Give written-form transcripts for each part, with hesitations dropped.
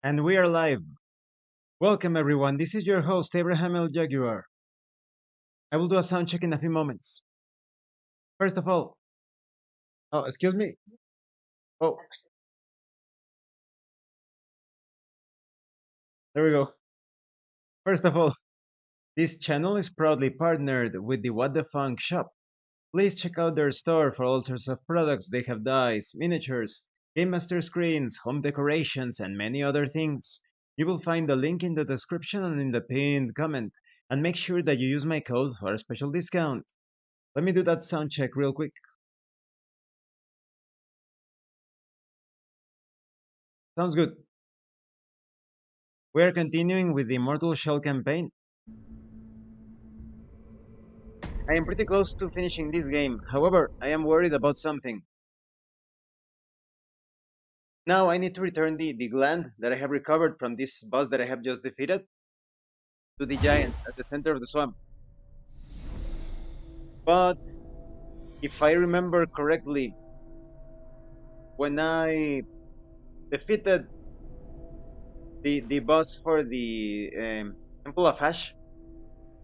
And we are live. Welcome, everyone. This is your host, Abraham L. Jaguar. I will do a sound check in a few moments. First of all, excuse me. Oh, there we go. First of all, this channel is proudly partnered with the What the Funk shop. Please check out their store for all sorts of products. They have dice, miniatures, game master screens, home decorations, and many other things. You will find the link in the description and in the pinned comment. And make sure that you use my code for a special discount. Let me do that sound check real quick. Sounds good. We are continuing with the Immortal Shell campaign. I am pretty close to finishing this game. However, I am worried about something. Now I need to return the gland that I have recovered from this boss that I have just defeated to the giant at the center of the swamp. But if I remember correctly, when I defeated the boss for the Temple of Ash,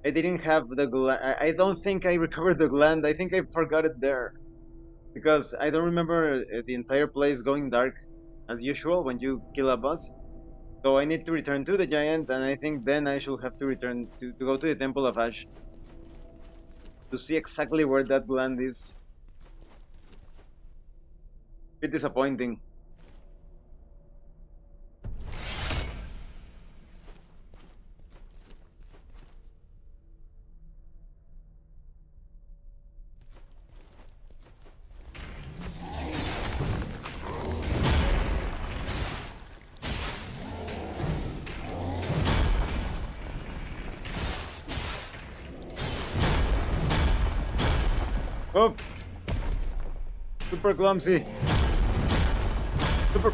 I didn't have the gland. I don't think I recovered the gland. I think I forgot it there. Because I don't remember the entire place going dark as usual when you kill a boss. So I need to return to the giant, and I think then I should have to return to go to the Temple of Ash to see exactly where that gland is. Bit disappointing. Oh! Super clumsy. Super.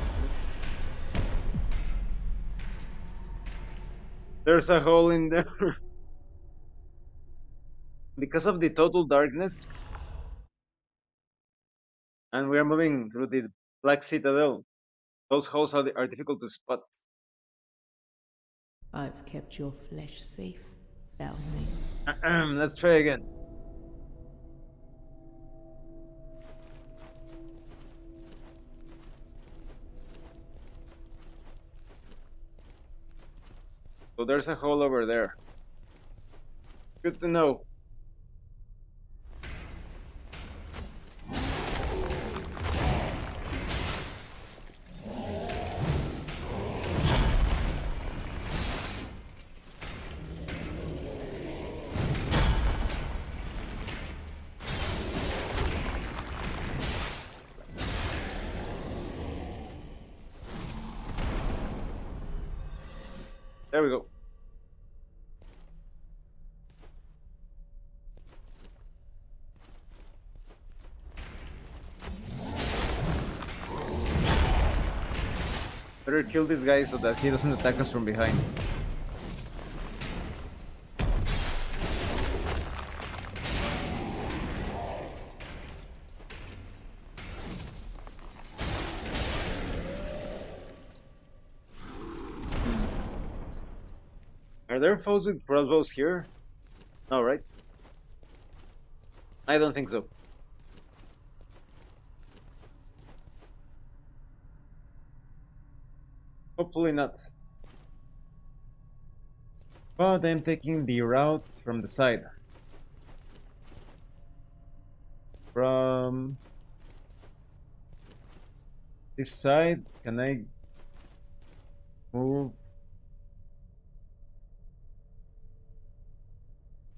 There's a hole in there. Because of the total darkness, and we are moving through the Black Citadel, those holes are difficult to spot. I've kept your flesh safe, foundling. Let's try again. So there's a hole over there. Good to know. There we go. Better kill this guy so that he doesn't attack us from behind. Are there foes with crossbows here? No, right? I don't think so. Hopefully not. But I'm taking the route from the side. From this side, can I move?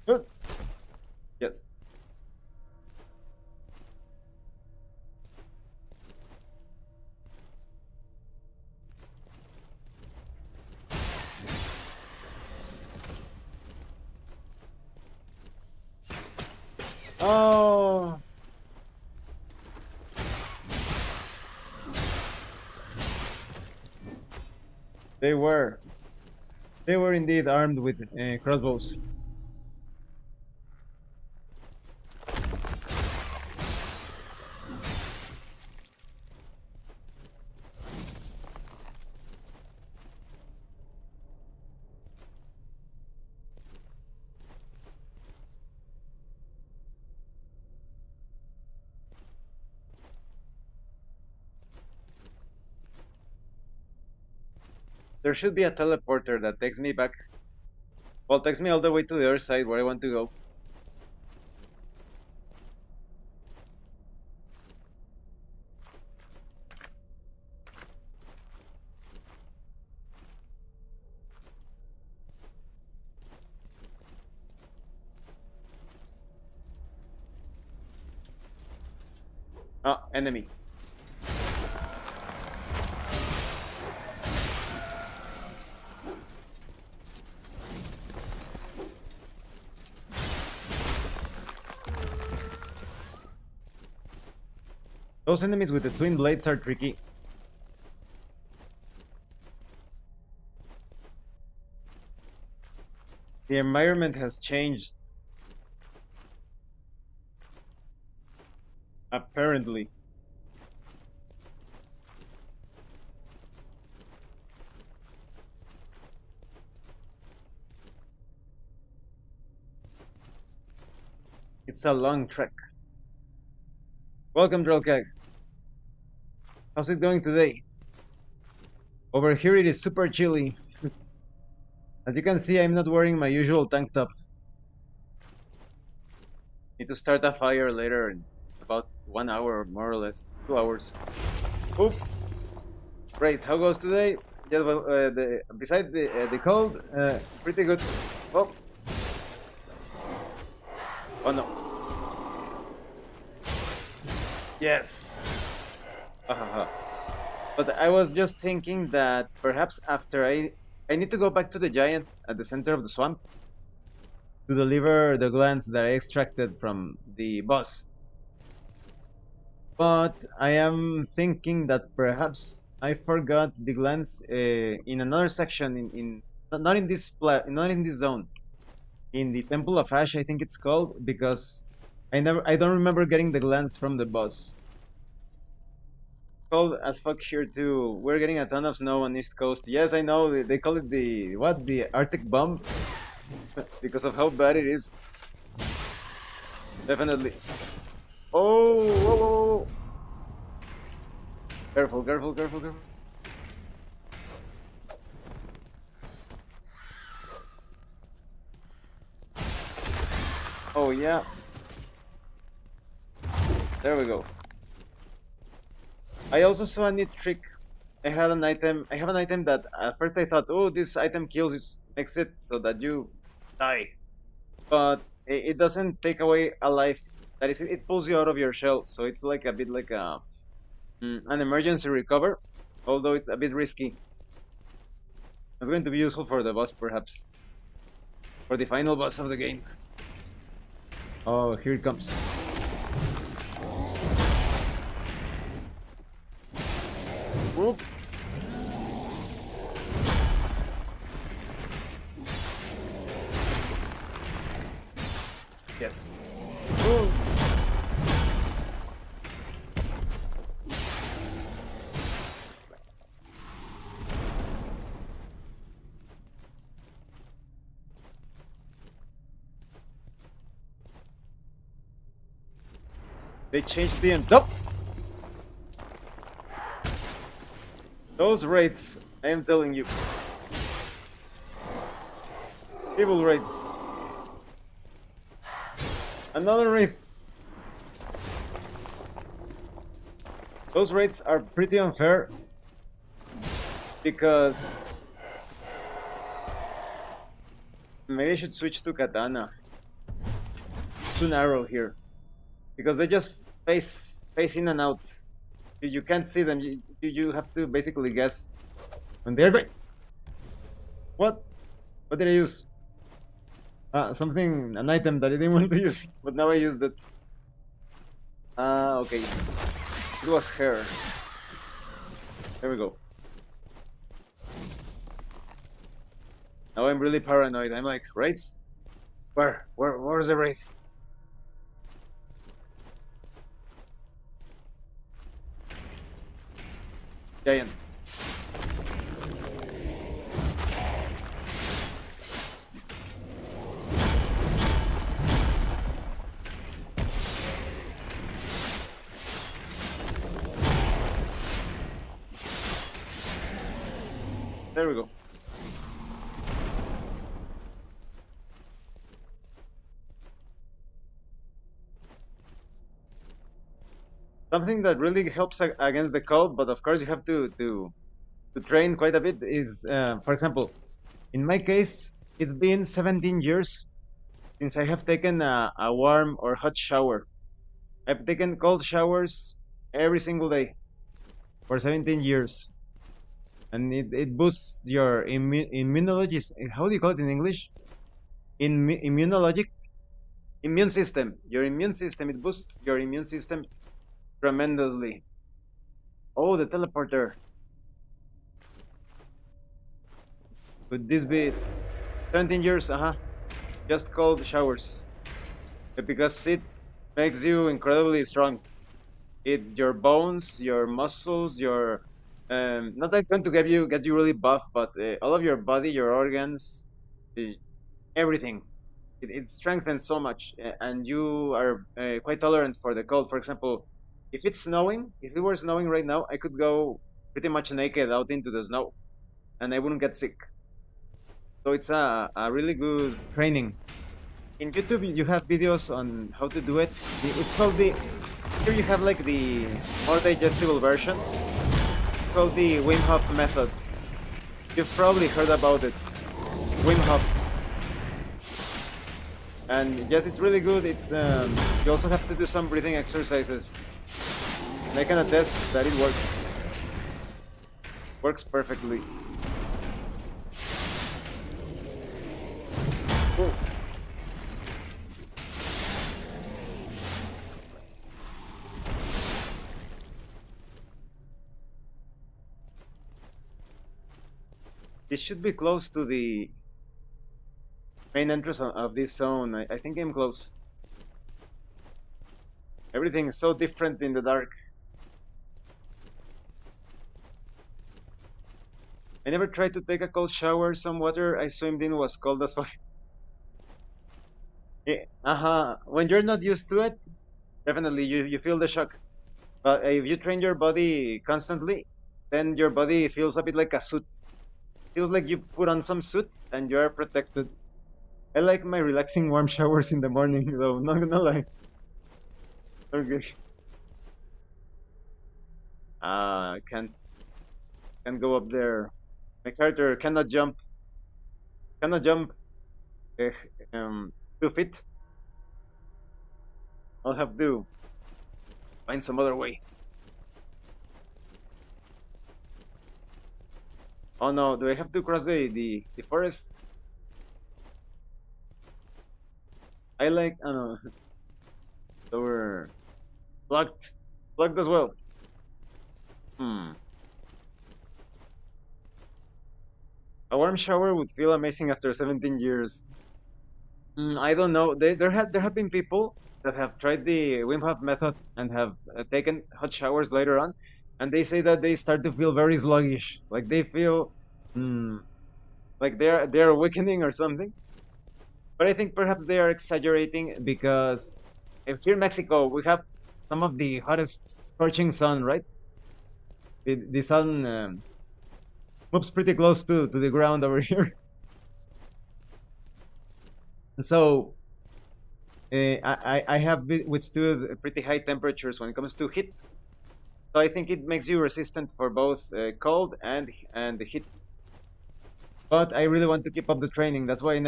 Good. Yes. Oh. They were. They were indeed armed with crossbows. There should be a teleporter that takes me back. Well, takes me all the way to the other side where I want to go. Ah, enemy. Those enemies with the twin blades are tricky. The environment has changed. Apparently. It's a long trek. Welcome, Drellkag. How's it going today? Over here it is super chilly. As you can see, I'm not wearing my usual tank top. Need to start a fire later in about 1 hour, more or less. 2 hours. Oop! Great, how goes today? Yeah, well, besides the cold, pretty good. Oh! Oh no. Yes! But I was just thinking that perhaps after I need to go back to the giant at the center of the swamp to deliver the glands that I extracted from the boss. But I am thinking that perhaps I forgot the glands in another section in not in this not in this zone, in the Temple of Ash, I think it's called, because I don't remember getting the glands from the boss. Cold as fuck here too. We're getting a ton of snow on East Coast. Yes, I know. They call it the what? The Arctic bomb because of how bad it is. Definitely. Oh, whoa, whoa, whoa. Careful, careful, careful, careful. Oh yeah. There we go. I also saw a neat trick. I have an item that at first I thought, oh, this item makes it so that you die. But it doesn't take away a life. That is, it pulls you out of your shell. So it's like a bit like an emergency recover, although it's a bit risky. It's going to be useful for the boss, perhaps. For the final boss of the game. Oh, here it comes. Whoop. Yes. Ooh. They changed the end. Nope. Those raids, I am telling you. Evil raids. Another raid. Those raids are pretty unfair because maybe I should switch to katana. Too narrow here because they just face in and out. You can't see them. You have to basically guess when they're going. What? What did I use? Something, an item that I didn't want to use, but now I used it. Okay. It was hair. There we go. Now I'm really paranoid. I'm like, raids? Where's the raid? Giant. There we go. Something that really helps against the cold, but of course you have to train quite a bit. Is for example, in my case, it's been 17 years since I have taken a warm or hot shower. I've taken cold showers every single day for 17 years, and it boosts your immunology. How do you call it in English? Immunologic immune system. Your immune system. It boosts your immune system tremendously. Oh, the teleporter. Could this be it? 17 years, just cold showers. Because it makes you incredibly strong. Your bones, your muscles, your not that it's going to get you really buff, but all of your body, your organs, uh, everything. It strengthens so much, and you are quite tolerant for the cold. For example, if it's snowing, if it were snowing right now, I could go pretty much naked out into the snow, and I wouldn't get sick. So it's a really good training. In YouTube, you have videos on how to do it. It's called the. Here you have like the more digestible version. It's called the Wim Hof method. You've probably heard about it. Wim Hof. And yes, it's really good. It's you also have to do some breathing exercises. And I can attest that it works. Works perfectly. Cool. This should be close to the main entrance of this zone. I think I'm close. Everything is so different in the dark. I never tried to take a cold shower. Some water I swam in was cold as fuck. When you're not used to it, definitely you feel the shock. But if you train your body constantly, then your body feels a bit like a suit. Feels like you put on some suit and you are protected. I like my relaxing warm showers in the morning, though. Not gonna lie. Okay. I can't go up there. My character cannot jump. Cannot jump. Uh, 2 feet. I'll have to find some other way. Oh no! Do I have to cross the forest? I like. I don't know. So we're blocked. Blocked as well. Hmm. A warm shower would feel amazing after 17 years. I don't know. There have been people that have tried the Wim Hof method and have taken hot showers later on, and they say that they start to feel very sluggish, like they feel mm, like they're awakening or something. But I think perhaps they are exaggerating because if here in Mexico we have some of the hottest scorching sun, right? The sun moves pretty close to the ground over here, so I have withstood pretty high temperatures when it comes to heat. So I think it makes you resistant for both cold and the heat. But I really want to keep up the training. That's why I'm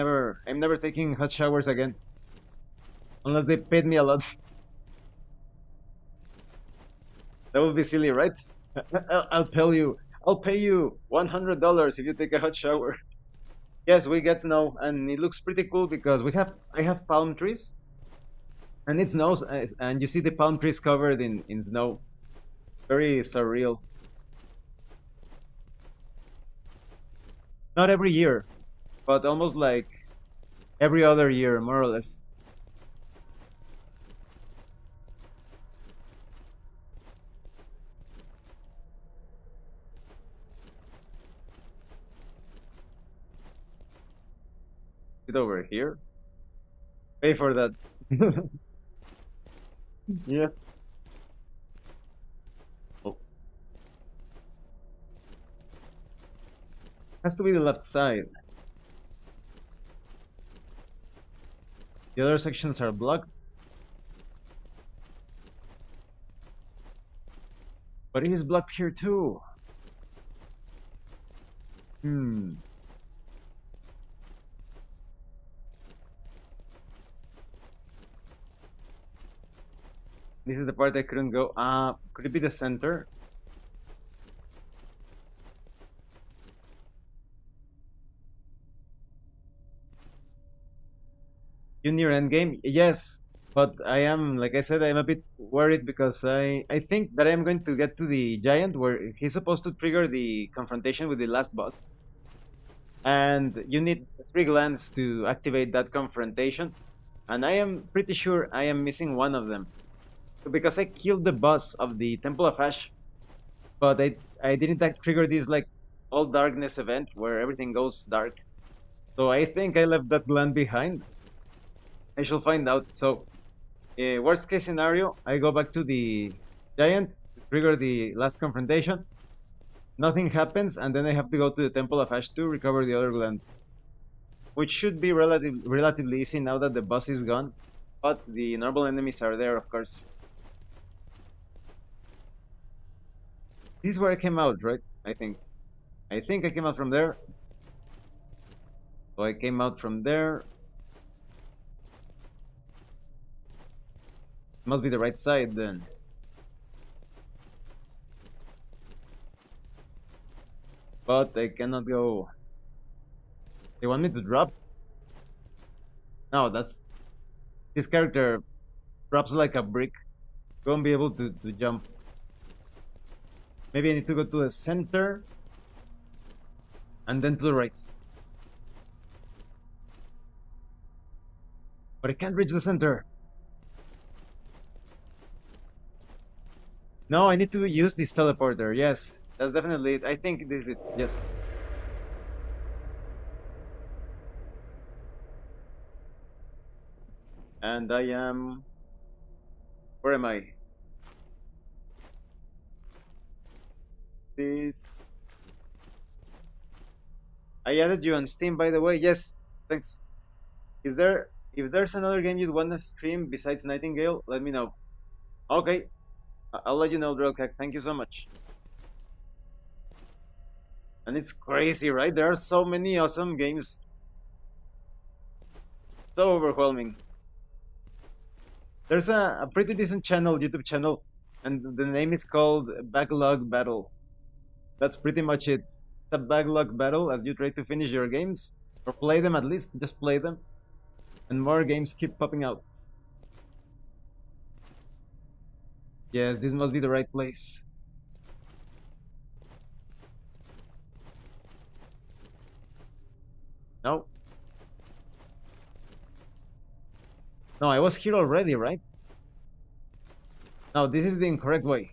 never taking hot showers again, unless they paid me a lot. That would be silly, right? I'll tell you. I'll pay you $100 if you take a hot shower. Yes, we get snow, and it looks pretty cool because I have palm trees, and it snows, and you see the palm trees covered in snow. Very surreal. Not every year, but almost like every other year, more or less. Sit over here. Pay for that. Yeah. Oh, has to be the left side. The other sections are blocked. But it is blocked here too. Hmm. This is the part I couldn't go. Could it be the center? You near endgame? Yes, but I am, like I said, I'm a bit worried because I think that I'm going to get to the giant where he's supposed to trigger the confrontation with the last boss, and you need 3 glands to activate that confrontation, and I am pretty sure I am missing one of them because I killed the boss of the Temple of Ash, but I didn't trigger this like all darkness event where everything goes dark. So I think I left that gland behind. I shall find out. So worst case scenario, I go back to the giant, trigger the last confrontation. Nothing happens, and then I have to go to the Temple of Ash to recover the other gland, which should be relatively easy now that the boss is gone. But the normal enemies are there, of course. This is where I came out, right? I think. I think I came out from there. So I came out from there. Must be the right side then. But I cannot go. They want me to drop? No, that's this character drops like a brick. Won't be able to jump. Maybe I need to go to the center and then to the right. But I can't reach the center. No, I need to use this teleporter. Yes, that's definitely it. I think this is it. Yes. And I am... Where am I? This... I added you on Steam, by the way. Yes, thanks. Is there... If there's another game you'd want to stream besides Nightingale, let me know. Okay, I'll let you know, Drillcack. Thank you so much. And it's crazy, right? There are so many awesome games. So overwhelming. There's a pretty decent channel, YouTube channel, and the name is called Backlog Battle. That's pretty much it. It's a backlog battle as you try to finish your games, or play them at least, just play them. And more games keep popping out. Yes, this must be the right place. No. No, I was here already, right? No, this is the incorrect way.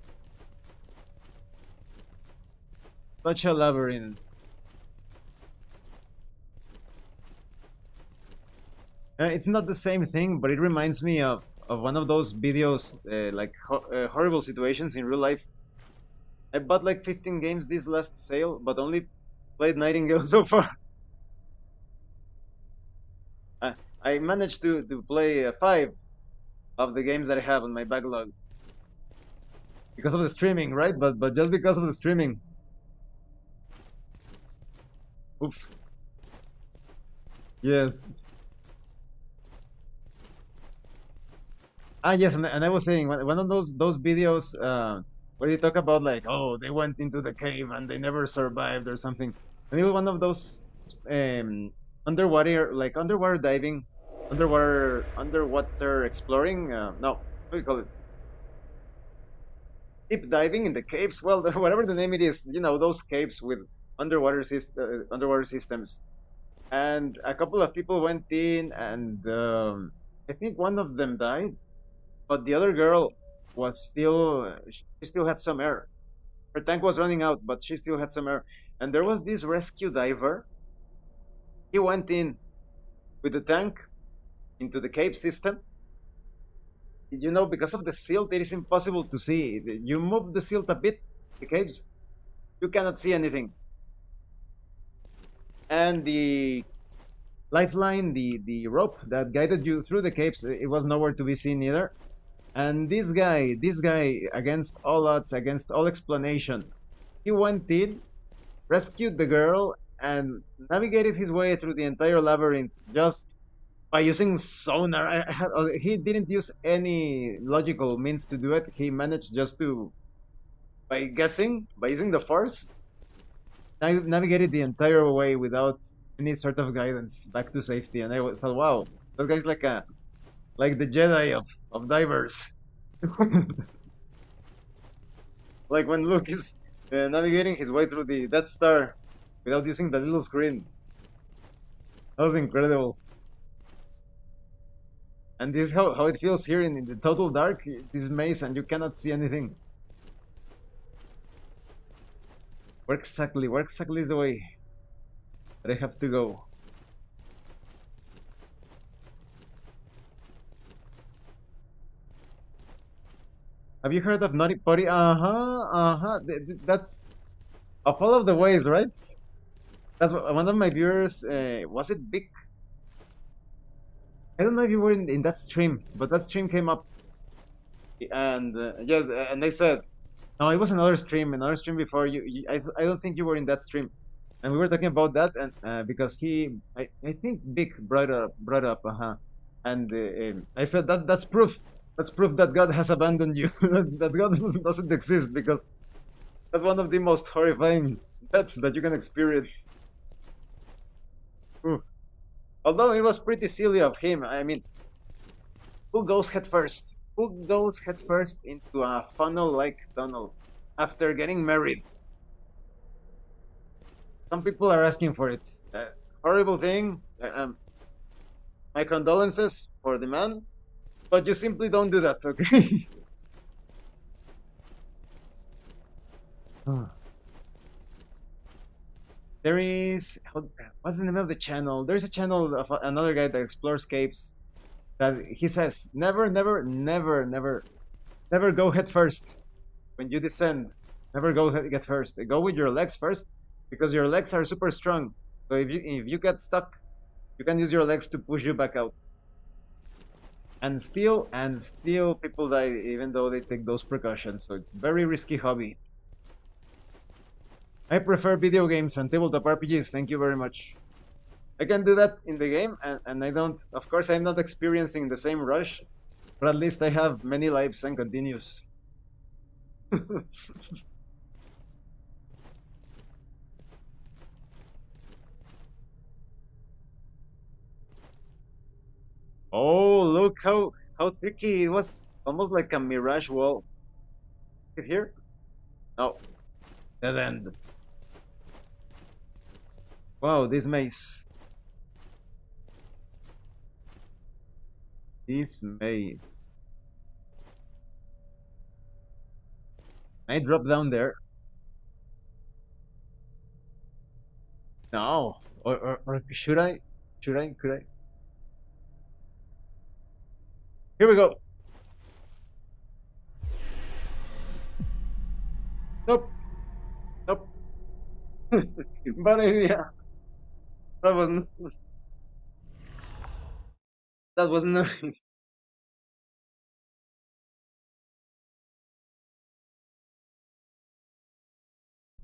Such a labyrinth. It's not the same thing, but it reminds me of one of those videos, like horrible situations in real life. I bought like 15 games this last sale, but only played Nightingale so far. I managed to play 5 of the games that I have on my backlog because of the streaming, right? But just because of the streaming. Oof. Yes. Yes, and I was saying one of those videos where they talk about like, oh, they went into the cave and they never survived or something. And it was one of those um, underwater, like underwater diving, underwater exploring. No, what do you call it? Deep diving in the caves. Well, whatever the name it is, those caves with underwater systems. And a couple of people went in, and I think one of them died, but the other girl was still, she still had some air. Her tank was running out, but she still had some air. And there was this rescue diver. He went in with the tank into the cave system. Because of the silt, it is impossible to see. You move the silt a bit, the caves, you cannot see anything. And the lifeline, the rope that guided you through the caves, it was nowhere to be seen either. And this guy, against all odds, against all explanation, he went in, rescued the girl, and navigated his way through the entire labyrinth just by using sonar. He didn't use any logical means to do it. He managed just to, by guessing, by using the force, navigated the entire way without any sort of guidance back to safety. And thought, wow, that guy's like the Jedi of divers. Like when Luke is navigating his way through the Death Star without using the little screen. That was incredible. And this is how it feels here in the total dark, this maze, and you cannot see anything. Where exactly is the way that I have to go? Have you heard of Naughty Potty? Uh-huh. That's of all of the ways, right? That's one of my viewers. Was it Big? I don't know if you were in that stream, but that stream came up, and yes, and they said, no, it was another stream before I don't think you were in that stream, and we were talking about that, and because I think Big brought up, and I said that's proof that God has abandoned you, that God doesn't exist, because that's one of the most horrifying deaths that you can experience. Ooh. Although it was pretty silly of him. I mean, who goes head first? Who goes head first into a funnel-like tunnel after getting married? Some people are asking for it. Horrible thing. My condolences for the man, but you simply don't do that, okay? There is, what's the name of the channel? There's a channel of another guy that explores caves that he says never go head first when you descend. Never go head first. Go with your legs first, because your legs are super strong. So if you get stuck, you can use your legs to push you back out. And still people die even though they take those precautions. So it's very risky hobby. I prefer video games and tabletop RPGs. Thank you very much. I can do that in the game, and I don't. Of course, I'm not experiencing the same rush, but at least I have many lives and continues. Oh, look how tricky it was! Almost like a mirage wall. Is it here? No, dead end. Wow, this maze. This maze. I drop down there. No, or should I? Should I? Could I? Here we go. Nope. Nope. Bad idea. That wasn't. That was not.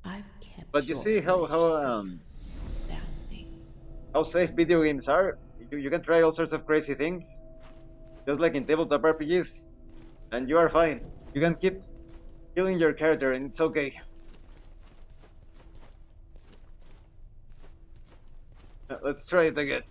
I've But kept you your see how flesh how safe, um family. how safe video games are. You can try all sorts of crazy things, just like in tabletop RPGs, and you are fine. You can keep killing your character, and it's okay. Let's try it again.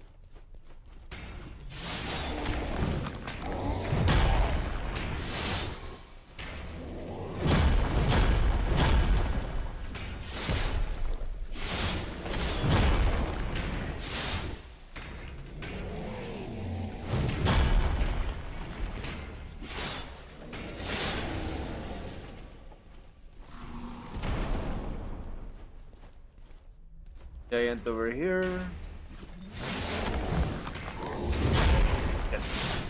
Giant over here. Yes.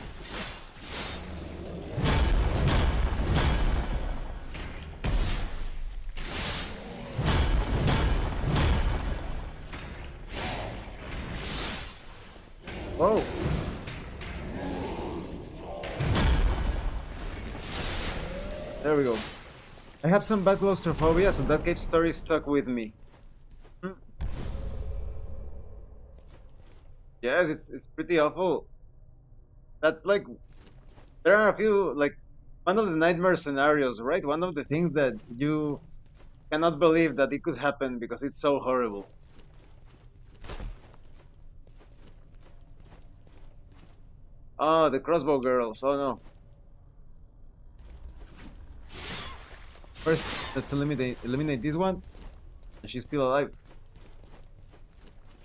Oh. There we go. I have some bad claustrophobia, so that cave story stuck with me. Hmm. Yes, it's pretty awful. That's like there are a few like one of the nightmare scenarios, right? One of the things that you cannot believe that it could happen because it's so horrible. Oh, the crossbow girls. Oh no. First, let's eliminate this one. And she's still alive,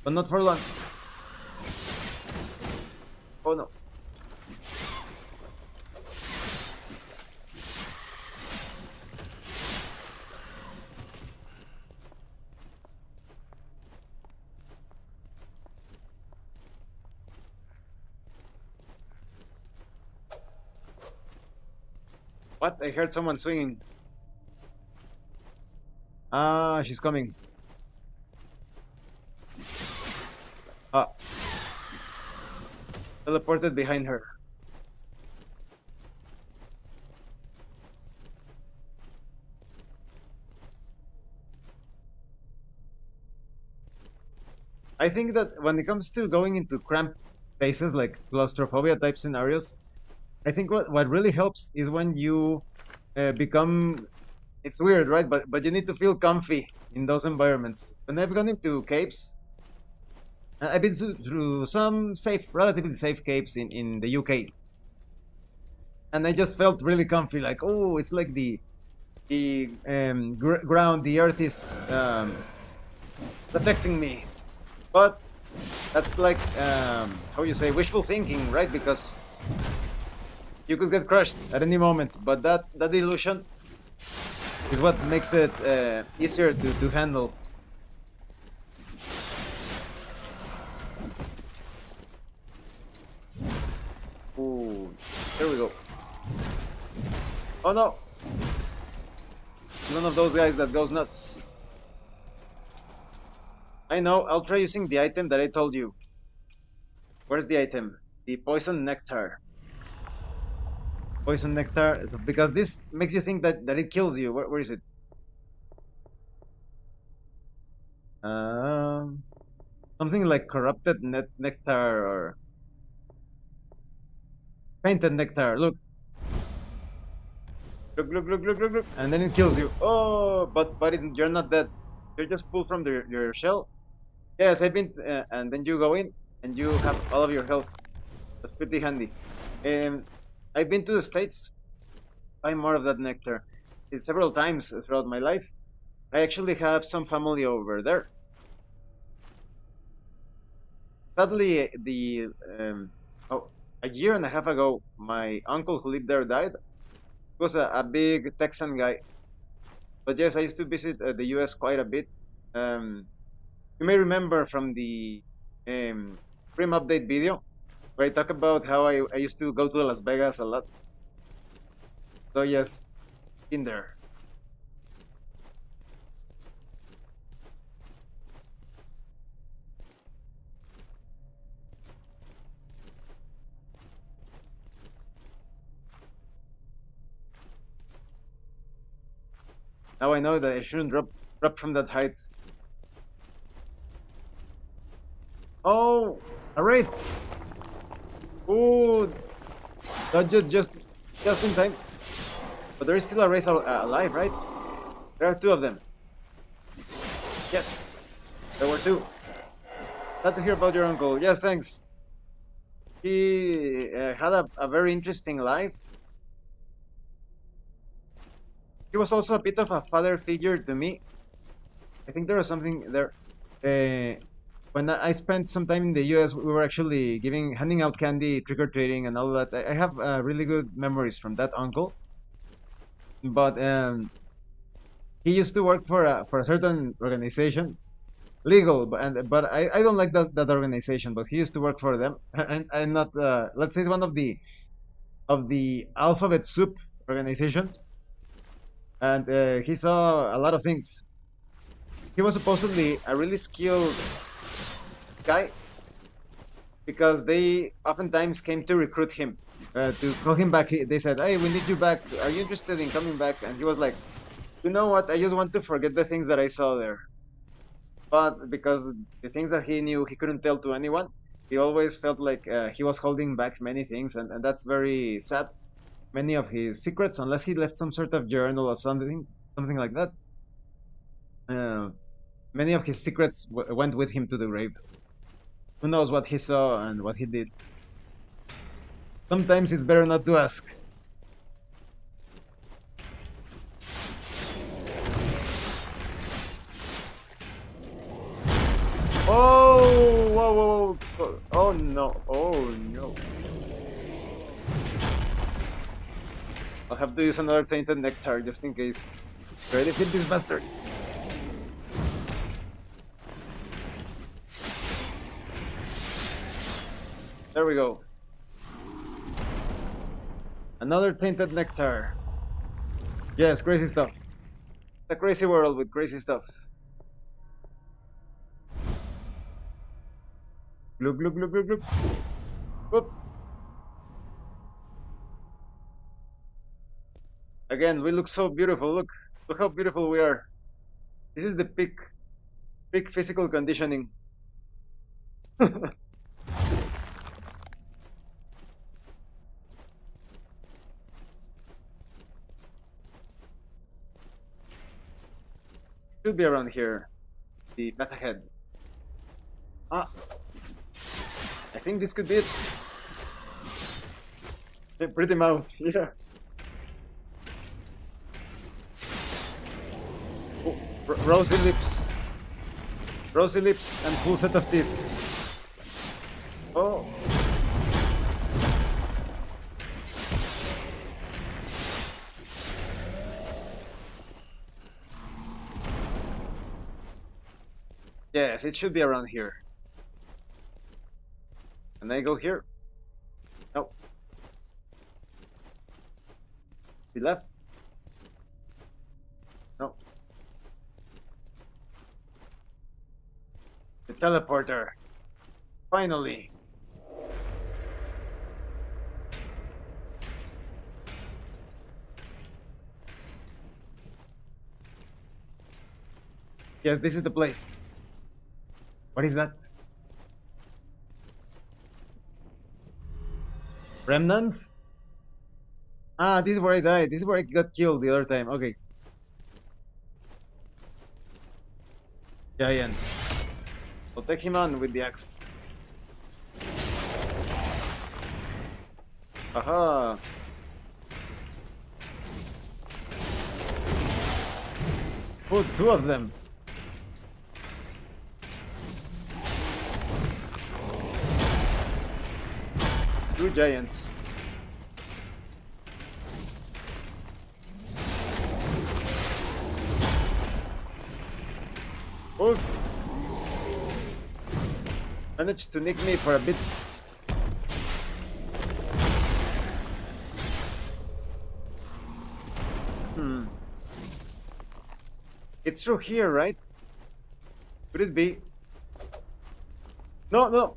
but not for long. Oh no. What? I heard someone swinging. Ah, she's coming. Ah, teleported behind her. I think that when it comes to going into cramped spaces like claustrophobia type scenarios, I think what really helps is when you become. It's weird, right? But you need to feel comfy in those environments. When I've gone into caves, I've been through some safe, relatively safe caves in the UK, and I just felt really comfy. Like, oh, it's like the ground, the earth is protecting me. But that's like how you say wishful thinking, right? Because you could get crushed at any moment. But that illusion is what makes it easier to handle. Ooh, there we go. Oh no! One of those guys that goes nuts. I know, I'll try using the item that I told you. Where's the item? The poison nectar. Poison nectar, because this makes you think that it kills you. Where is it? Um, Something like corrupted nectar or painted nectar. Look, and then it kills you. Oh, but you're not dead. You're just pulled from your shell. Yes, I've been, and then you go in and you have all of your health. That's pretty handy. Um, I've been to the States. Buy more of that nectar. It's several times throughout my life. I actually have some family over there. Sadly, oh, a year and a half ago, my uncle who lived there died. He was a big Texan guy. But yes, I used to visit the U.S. quite a bit. Um, you may remember from the Prim Update video where I talk about how I used to go to Las Vegas a lot. So yes, in there. Now I know that I shouldn't drop from that height. Oh, a wraith! Ooh, that just in time. But there is still a wraith alive, right? There are two of them. Yes, there were two. Glad to hear about your uncle. Yes, thanks. He had a very interesting life. He was also a bit of a father figure to me. I think there was something there. When I spent some time in the U.S., we were actually handing out candy, trick or treating, and all that. I have really good memories from that uncle. But he used to work for a certain organization, legal, but I don't like that organization. But he used to work for them, and I'm not. Let's say it's one of the alphabet soup organizations, and he saw a lot of things. He was supposedly a really skilled guy because they oftentimes came to recruit him. to call him back. They said, "Hey, we need you back. Are you interested in coming back?" And he was like, "You know what? I just want to forget the things that I saw there." But because the things that he knew he couldn't tell to anyone, he always felt like he was holding back many things, and that's very sad. Many of his secrets, unless he left some sort of journal or something like that. Uh, Many of his secrets went with him to the grave. Who knows what he saw and what he did? Sometimes it's better not to ask. Oh, whoa, whoa, whoa. Oh no, oh no. I'll have to use another tainted nectar just in case. Try to hit this bastard. There we go. Another tainted nectar. Yes, crazy stuff. It's a crazy world with crazy stuff. Glug glug glug glug glug. Whoop. Again, we look so beautiful. Look how beautiful we are. This is the peak physical conditioning. Should be around here. The path ahead. Ah, I think this could be it. Yeah, pretty mouth, yeah. Oh, rosy lips. Rosy lips and full set of teeth. Oh. Yes, it should be around here. Can I go here? No. We left? No. The teleporter. Finally. Yes, this is the place. What is that? Remnants? Ah, this is where I died. This is where I got killed the other time. Okay. Giant. I'll take him on with the axe. Aha. Oh, two of them. Two giants. Oh. Managed to nick me for a bit. It's through here, right? Could it be? No, no.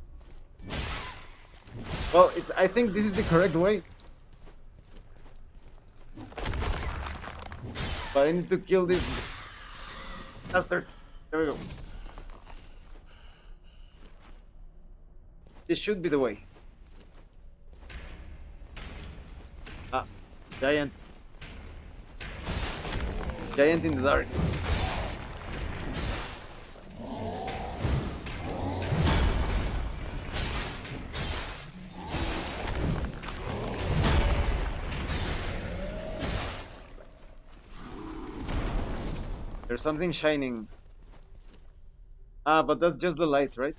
Well, I think this is the correct way. But I need to kill these bastards. There we go. This should be the way. Ah, giant. Giant in the dark. There's something shining. Ah, but that's just the light, right?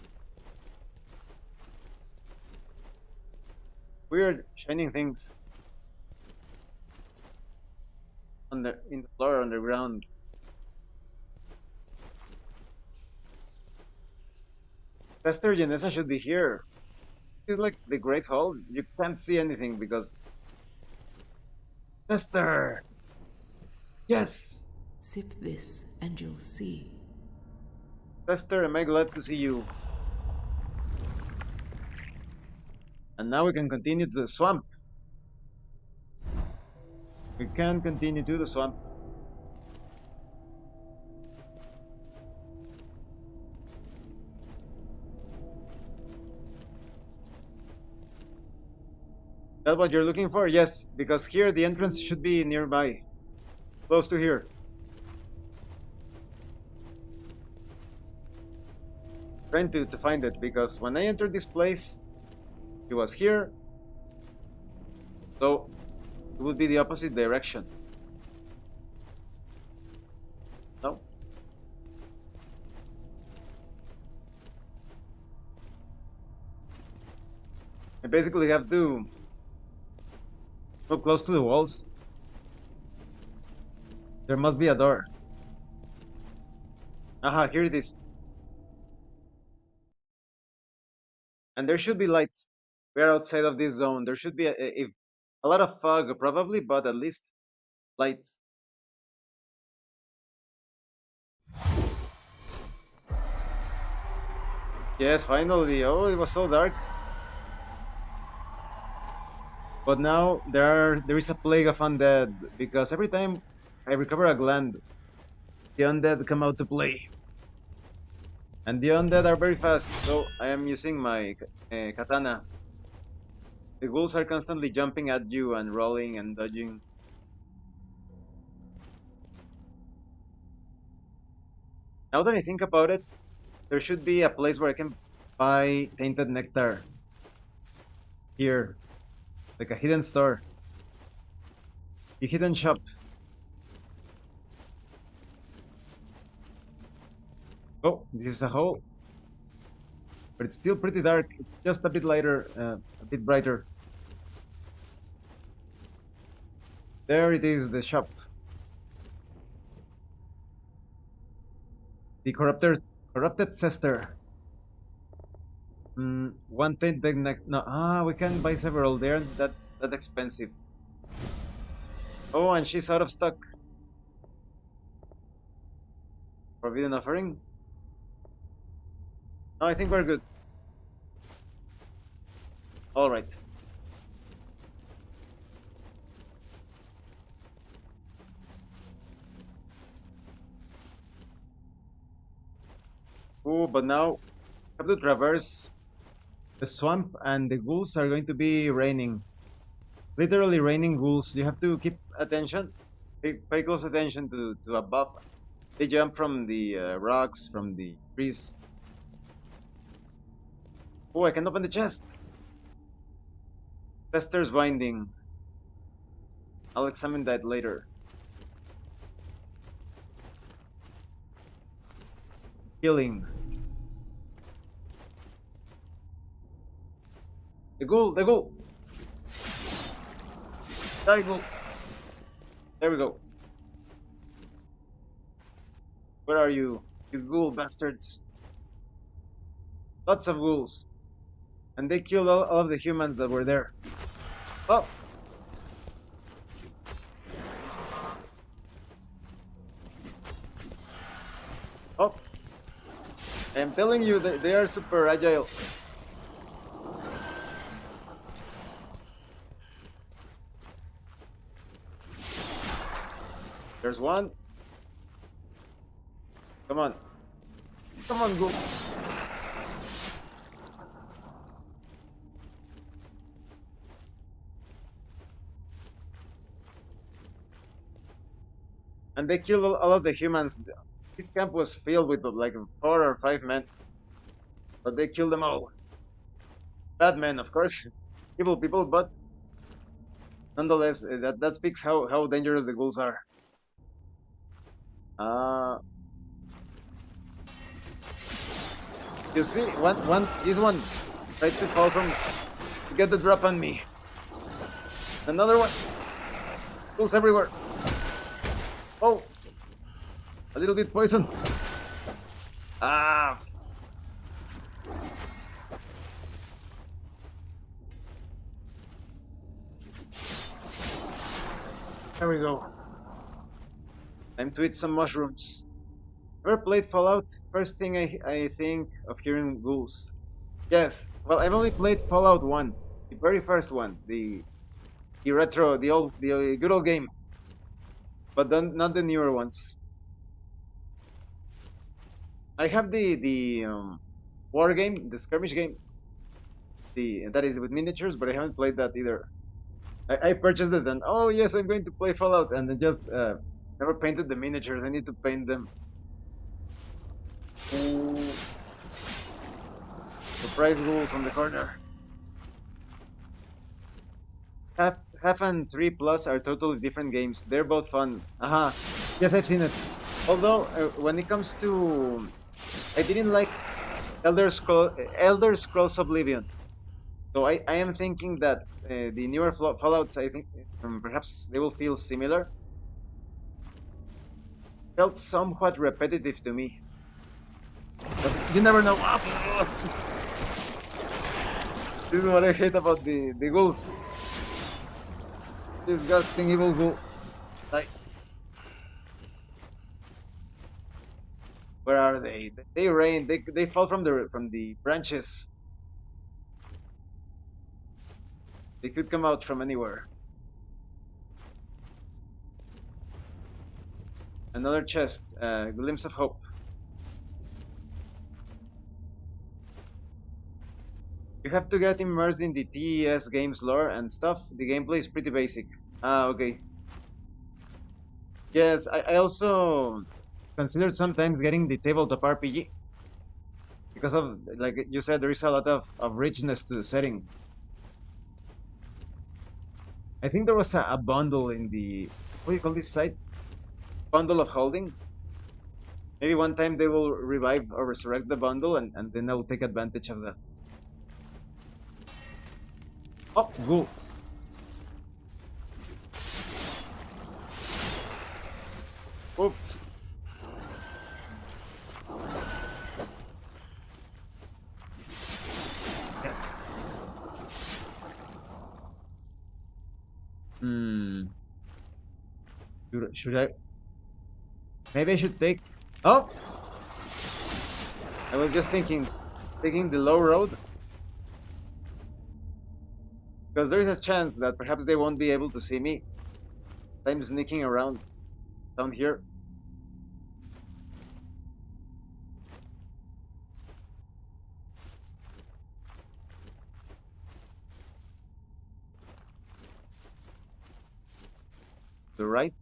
Weird shining things in the floor underground. Tester Genesa should be here. It's like the Great Hall. You can't see anything because Tester. Yes. Sip this and you'll see. Tester, am I glad to see you. And now we can continue to the swamp. We can continue to the swamp. That's what you're looking for? Yes, because here the entrance should be nearby. Close to here. Trying to find it, because when I entered this place, it was here. So it would be the opposite direction. No? I basically have to go close to the walls. There must be a door. Aha, here it is. And there should be lights. We're outside of this zone. There should be a lot of fog, probably, but at least lights. Yes, finally. Oh, it was so dark. But now there is a plague of undead, because every time I recover a gland, the undead come out to play. And the undead are very fast, so I am using my katana. The ghouls are constantly jumping at you and rolling and dodging. Now that I think about it, there should be a place where I can buy tainted nectar. Here. Like a hidden store. A hidden shop. Oh, this is a hole. But it's still pretty dark. It's just a bit lighter, a bit brighter. There it is, the shop. The corrupted sister. One tainted nectar. No, we can buy several. They aren't that expensive. Oh, and she's out of stock. Forbidden offering. No, I think we're good. All right. Oh, but now I have to traverse the swamp, and the ghouls are going to be raining. Literally raining ghouls. You have to keep attention. Pay close attention to above. They jump from the rocks, from the trees. Oh, I can open the chest. Tester's binding. I'll examine that later. Healing. The ghoul, the ghoul. Die, ghoul. There we go. Where are you, you ghoul bastards? Lots of ghouls. And they killed all of the humans that were there. Oh! Oh! I'm telling you, they are super agile. There's one. Come on. Come on, ghoul. And they killed all of the humans. This camp was filled with like 4 or 5 men. But they killed them all. Bad men, of course. Evil people, but nonetheless, that speaks how dangerous the ghouls are. You see, this one tried to fall from to get the drop on me. Another one. Ghouls everywhere. Oh, a little bit poison. Ah. There we go. Time to eat some mushrooms. Ever played Fallout? First thing I think of hearing ghouls. Yes. Well, I've only played Fallout 1, the very first one, the retro, the good old game. but then not the newer ones. I have the war game, the skirmish game, the that is with miniatures, but I haven't played that either. I purchased it and oh yes, I'm going to play Fallout, and then just never painted the miniatures. I need to paint them. Ooh, surprise goal from the corner. Half and 3 plus are totally different games. They're both fun. Aha. Yes, I've seen it. Although when it comes to, I didn't like Elder Scrolls Oblivion. So I am thinking that the newer Fallouts, I think perhaps they will feel similar. Felt somewhat repetitive to me. But you never know. This is what I hate about the ghouls. Disgusting evil ghoul. Like, where are they? They rain. They fall from the branches. They could come out from anywhere. Another chest. Glimpse of hope. You have to get immersed in the TES games lore and stuff. The gameplay is pretty basic. Ah, okay. Yes, I also considered sometimes getting the tabletop RPG. Because of, like you said, there is a lot of richness to the setting. I think there was a bundle in the, what do you call this site? Bundle of holding. Maybe one time they will revive or resurrect the bundle, and then I will take advantage of that. Oh, go. Oops. Yes. Hmm. Should I? Maybe I should take. Oh! I was just thinking, taking the low road. Because there is a chance that perhaps they won't be able to see me. I'm sneaking around down here. The right.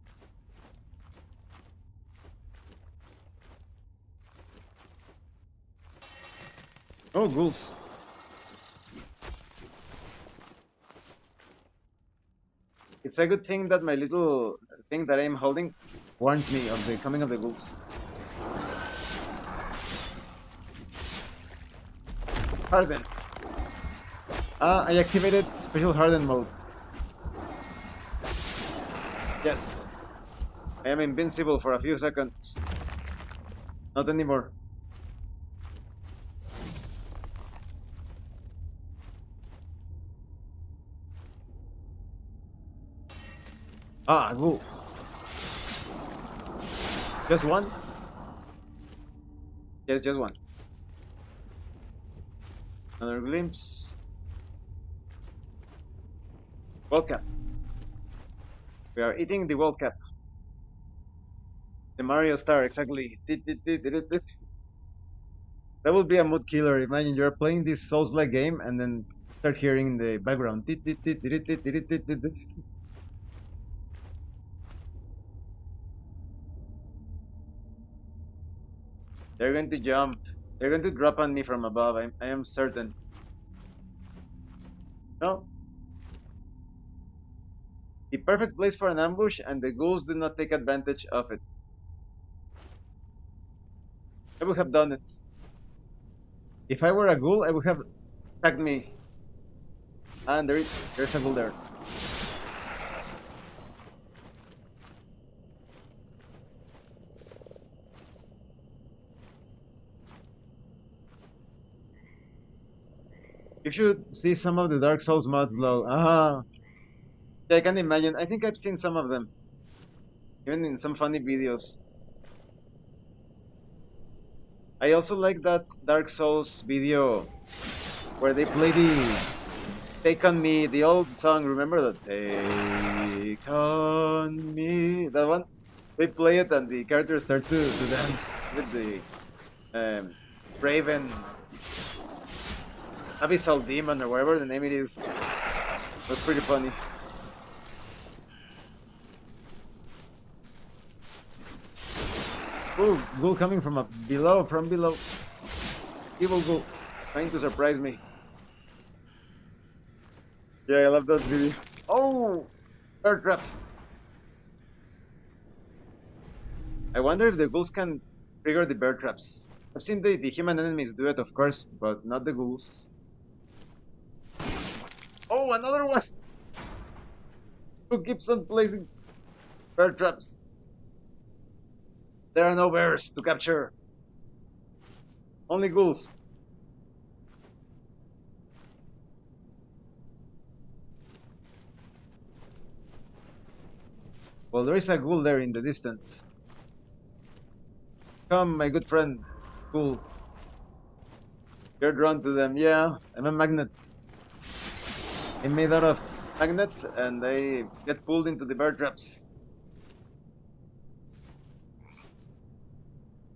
Oh, ghouls. It's a good thing that my little thing that I'm holding warns me of the coming of the ghouls. Harden. Ah, I activated special harden mode. Yes. I am invincible for a few seconds. Not anymore. Ah, ghoul. Just one? Yes, just one. Another glimpse. World Cap. We are eating the World Cap. The Mario Star, exactly. That would be a mood killer. Imagine you're playing this Souls-like game and then start hearing in the background. They're going to jump. They're going to drop on me from above. I am certain. No. The perfect place for an ambush, and the ghouls do not take advantage of it. I would have done it. If I were a ghoul, I would have attacked me. And there's a ghoul there. You should see some of the Dark Souls mods, though. Ah, yeah, I can imagine. I think I've seen some of them, even in some funny videos. I also like that Dark Souls video where they play the "Take on Me," the old song. Remember that? Take on me. That one. they play it and the characters start to dance with the Raven, Abyssal Demon, or whatever the name it is. That's pretty funny. Ooh, ghoul coming from below, Evil ghoul, trying to surprise me. Yeah, I love that video. Oh, bear trap. I wonder if the ghouls can trigger the bear traps. I've seen the human enemies do it, of course, but not the ghouls. Oh, another one! Who keeps on placing bear traps? There are no bears to capture. Only ghouls. Well, there is a ghoul there in the distance. Come, my good friend. Ghoul. You're drawn to them. Yeah, I'm a magnet. I'm made out of magnets and they get pulled into the bear traps.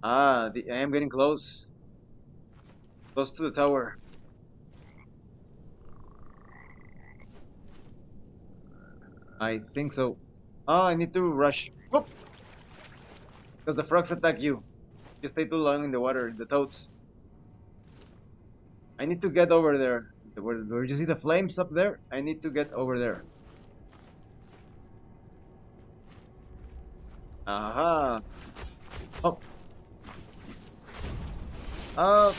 I am getting close. Close to the tower. I think so. Oh, I need to rush. Whoop! Because the frogs attack you. You stay too long in the water, the toads. I need to get over there. Where you see the flames up there? I need to get over there. Aha! Oh! Oh!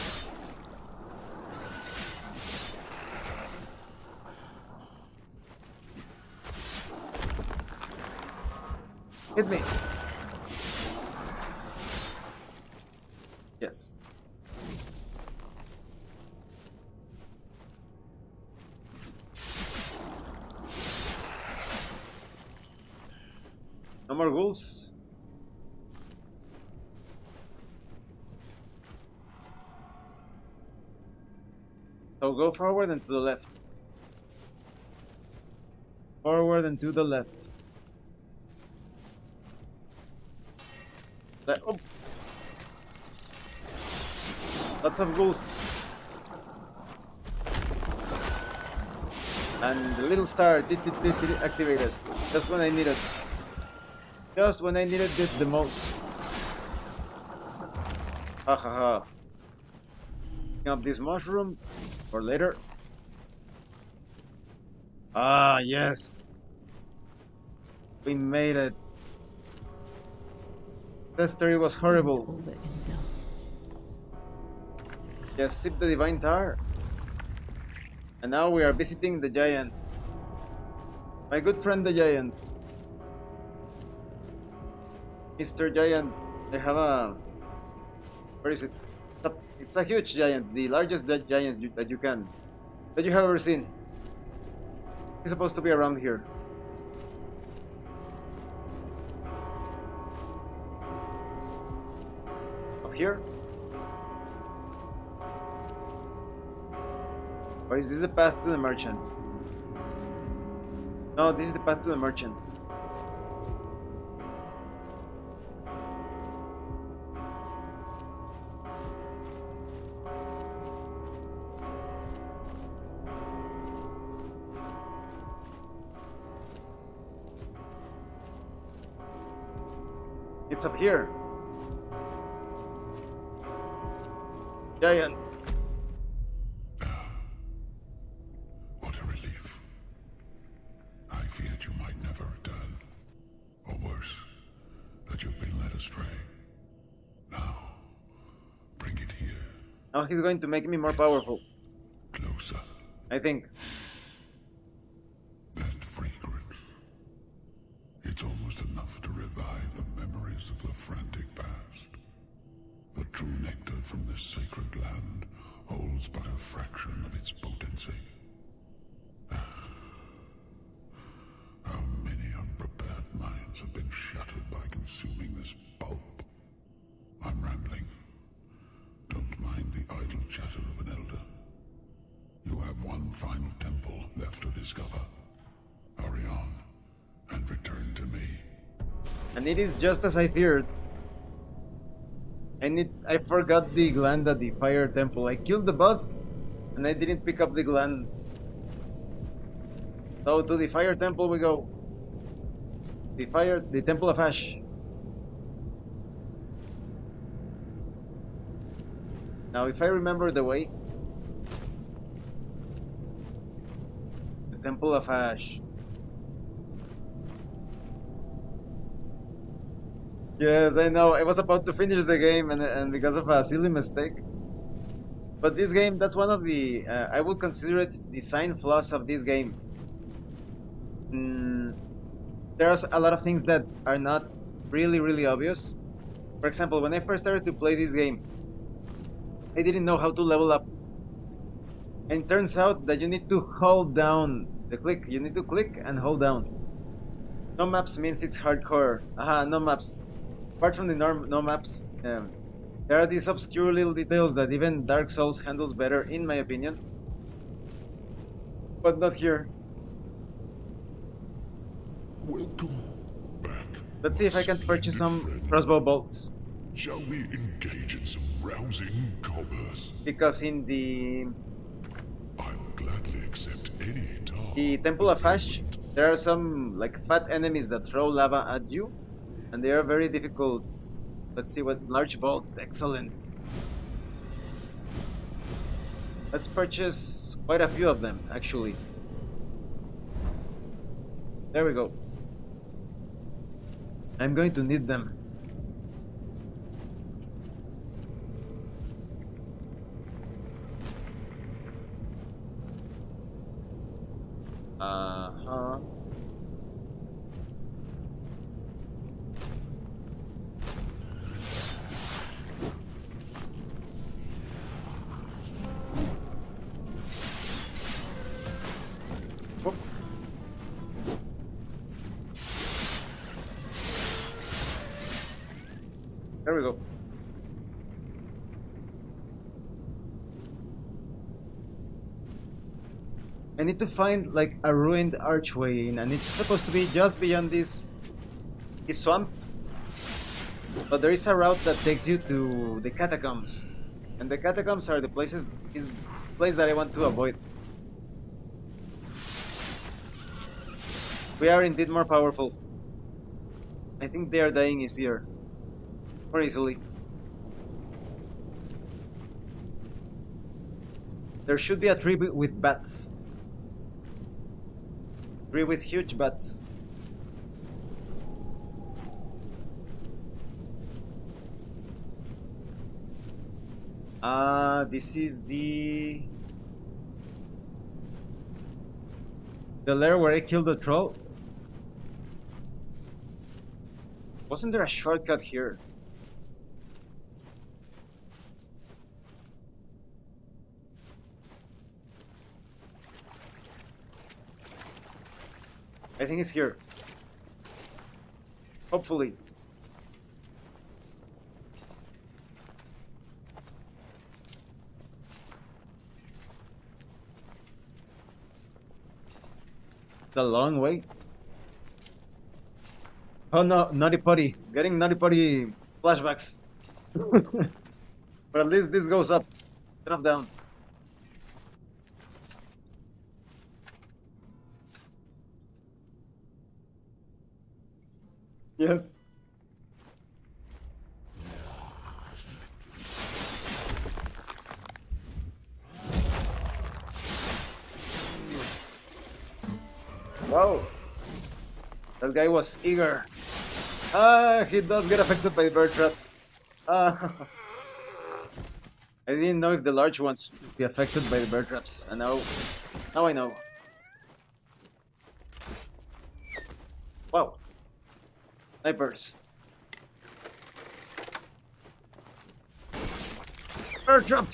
Hit me! Yes. No more ghouls. So go forward and to the left. Forward and to the left. Oh. Lots of ghouls. And the little star activated. Just when I needed. Just when I needed it the most. Ha ha ha. Picking up this mushroom for later. Ah, yes. We made it. That story was horrible. Yes, sip the divine tar. And now we are visiting the giant. My good friend the giant. Mr. Giant, I have a... Where is it? It's a huge giant, the largest giant that you have ever seen. He's supposed to be around here. Up here? Or is this the path to the merchant? No, this is the path to the merchant. It's up here. Giant. What a relief. I feared you might never return. Or worse, that you've been led astray. Now, bring it here. Now he's going to make me more powerful. Closer. I think. That fragrance. It's almost enough to revive the memories of the frantic past. The true nectar from this sacred land holds but a fraction of its potency. How many unprepared minds have been shattered by consuming this pulp? I'm rambling. Don't mind the idle chatter of an elder. You have one final temple left to discover. Hurry on, and return to me. And it is just as I feared. I forgot the gland at the fire temple. I killed the boss, and I didn't pick up the gland. So to the fire temple we go. The temple of ash. Now, if I remember the way, the temple of ash. Yes, I know. I was about to finish the game, and because of a silly mistake. But this game, that's one of the I would consider it design flaws of this game. There's a lot of things that are not really obvious. For example, when I first started to play this game, I didn't know how to level up. And it turns out that you need to hold down the click. You need to click and hold down. No maps means it's hardcore. No maps. Apart from the no maps, there are these obscure little details that even Dark Souls handles better, in my opinion. But not here. Welcome back. Let's see if I can purchase some crossbow bolts. Shall we engage in some rousing commerce? Because in I'll gladly accept any task. the Temple of Ash, there are some like fat enemies that throw lava at you, and they are very difficult. Let's see what large bolt. Excellent. Let's purchase quite a few of them, actually. There we go. I'm going to need them. Uh-huh. Whoop. There we go. I need to find like a ruined archway, and it's supposed to be just beyond this swamp. But there is a route that takes you to the catacombs, and the catacombs are the place that I want to avoid. We are indeed more powerful. I think they are dying easier, more easily. There should be a tree with bats. Tree with huge bats. This is the lair where I killed the troll. Wasn't there a shortcut here? I think it's here. Hopefully. It's a long way. Oh no, Naughty Potty. Getting Naughty Potty flashbacks. But at least this goes up. Instead of down. Yes. Wow. That guy was eager. He does get affected by the bird trap. I didn't know if the large ones would be affected by the bird traps. And now I know. Wow. Snipers. Bird trap!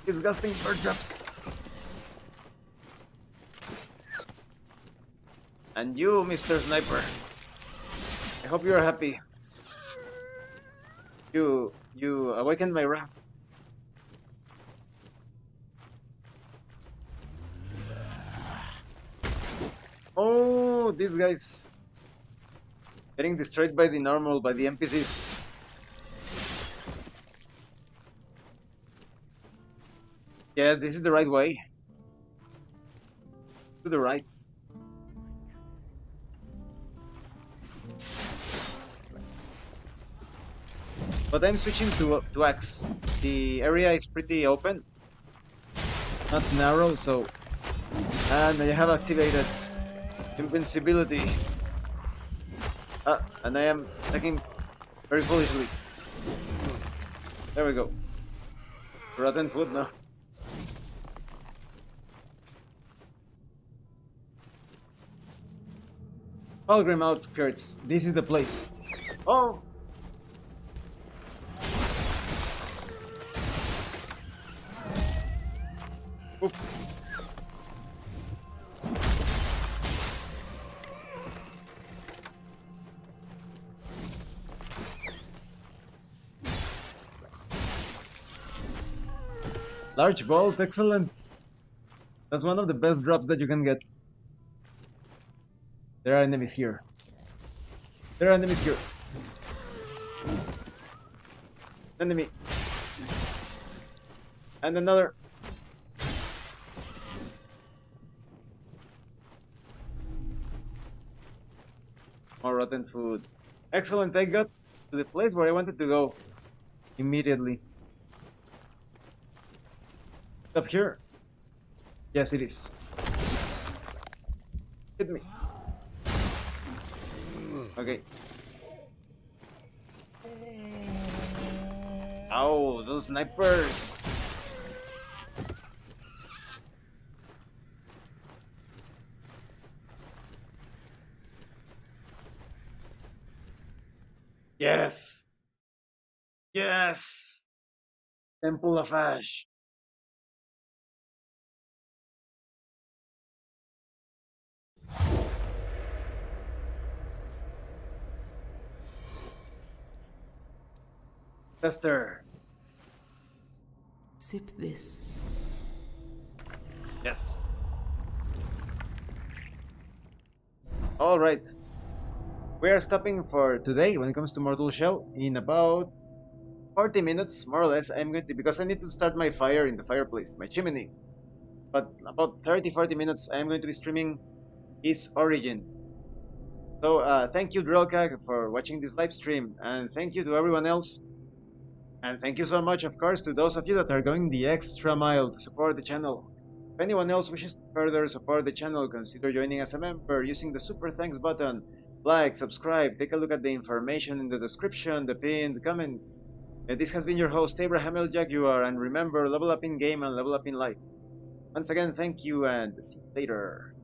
Disgusting bird traps. And you, Mr. Sniper. I hope you're happy. You awakened my wrath. Oh, Oh, these guys getting destroyed by the NPCs. Yes, this is the right way. To the right. But I'm switching to axe. The area is pretty open, not narrow, so and I have activated invincibility. And I am attacking very foolishly. There we go. Rotten food now. Pilgrim outskirts. This is the place. Oh! Oop. Large vault, excellent. That's one of the best drops that you can get. There are enemies here. There are enemies here. Enemy. And another. More rotten food. Excellent, I got to the place where I wanted to go. Immediately. Up here? Yes, it is. Hit me. Okay. Ow, those snipers! Yes! Yes! Temple of Ash. Tester. Sip this. Yes. All right. We are stopping for today when it comes to Mortal Shell in about 40 minutes, more or less. I'm going to, because I need to start my fire in the fireplace, my chimney. But about 30-40 minutes, I'm going to be streaming his origin. So thank you, Drelka, for watching this live stream, and thank you to everyone else. And thank you so much, of course, to those of you that are going the extra mile to support the channel. If anyone else wishes to further support the channel, consider joining as a member using the super thanks button. Like, subscribe, take a look at the information in the description, the pinned comment. This has been your host, Abraham L. Jaguar, and remember, level up in game and level up in life. Once again, thank you, and see you later.